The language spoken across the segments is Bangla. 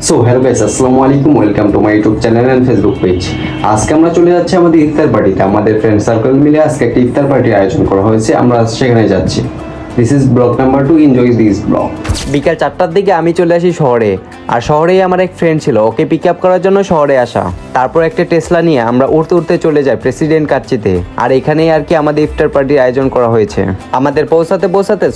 সো হ্যালো গাইস, আসসালামু আলাইকুম, welcome to my YouTube channel and Facebook page. আজকে আমরা চলে যাচ্ছি আমাদের ইফতার পার্টিতে। আমাদের ফ্রেন্ড সার্কেল মিলে আজকে একটা ইফতার পার্টির আয়োজন করা হয়েছে, আমরা সেখানে যাচ্ছি। This is blog number 2, enjoy this blog. বিকাল 4টার দিকে আমি চলে আসি শহরে, আর শহরেই আমার এক ফ্রেন্ড ছিল, ওকে পিক আপ করার জন্য শহরে আসা। তারপর একটা টেসলা নিয়ে আমরা উঠতে উঠতে চলে যাই প্রেসিডেন্ট কাচ্চিতে, আর এখানেই আর কি আমাদের ইফতার পার্টির আয়োজন করা হয়েছে। আমাদের পৌঁছাতে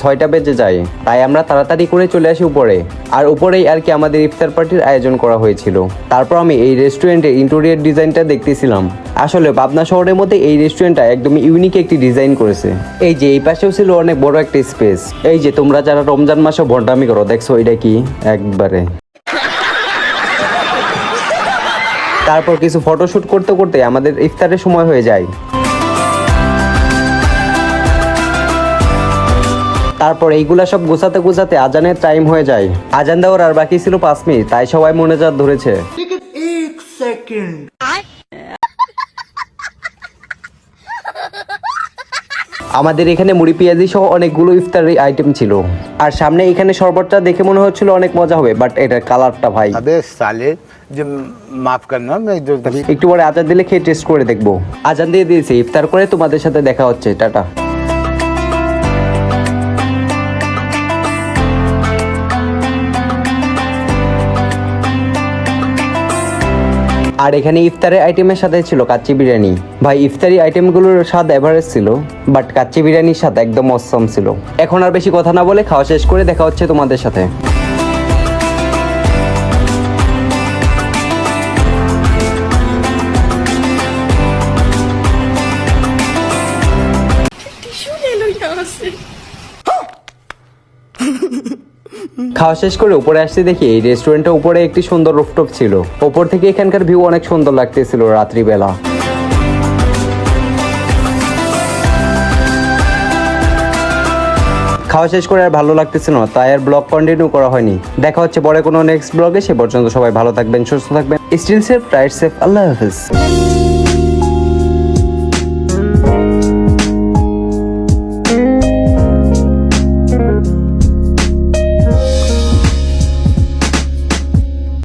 6টা বেজে যায়, তাই আমরা তাড়াতাড়ি করে চলে আসি উপরে, আর উপরেই আর কি আমাদের ইফতার পার্টির আয়োজন করা হয়েছিল। তারপর আমি এই রেস্টুরেন্টের ইন্টেরিয়র ডিজাইনটা দেখতেছিলাম। আসলে পাবনা শহরের মধ্যে এই রেস্টুরেন্টটা একদম ইউনিক একটি ডিজাইন করেছে। এই যে এই পাশেও ছিল অনেক বড় একটা স্পেস। এই যে তোমরা যারা রমজান মাসে ভণ্ডামি করো, দেখছো এটা কি একবারে। তারপর কিছু ফটোশুট করতে করতে আমাদের ইফতারের সময় হয়ে যায়। তারপর এইগুলা সব গোছাতে গোছাতে আজানের টাইম হয়ে যায়। আজান দেওয়ার আর বাকি ছিল 5 মিনিট, তাই সবাই মোনাজাত ধরেছে। আমাদের এখানে মুড়ি পেঁয়াজি সহ অনেকগুলো ইফতারি আইটেম ছিল, আর সামনে এখানে শরবতটা দেখে মনে হচ্ছিল অনেক মজা হবে, বাট এটার কালারটা ভাই। अबे साले जो माफ करना मैं जो একটু পরে আজান দিলে খেয়ে টেস্ট করে দেখবো। আজান দিয়ে দিয়েছি, ইফতার করে তোমাদের সাথে দেখা হচ্ছে, টাটা। আর এখানে ইফতারের আইটেমের সাথে ছিল কাচ্চি বিরিয়ানি। ভাই ইফতারি আইটেমগুলোর স্বাদ এভারেজ ছিল, বাট কাচ্চি বিরিয়ানির স্বাদ একদম অসম ছিল। এখন আর বেশি কথা না বলে খাওয়া শেষ করে দেখা হচ্ছে তোমাদের সাথে। খাওয়া শেষ করে উপরে আসতে দেখি এই রেস্টুরেন্টের উপরে একটি সুন্দর রুফটপ ছিল। উপর থেকে এখানকার ভিউ অনেক সুন্দর লাগতেছিল রাত্রিবেলা। খাওয়া শেষ করে আর ভালো লাগতেছিল না, তাই আর ব্লগ কন্টিনিউ করা হয়নি। দেখা হচ্ছে পরে কোনো নেক্সট ব্লগে। সে পর্যন্ত সবাই ভালো থাকবেন, সুস্থ থাকবেন। স্টিল সেফ, রাইট সেফ, আল্লাহ হাফেজ।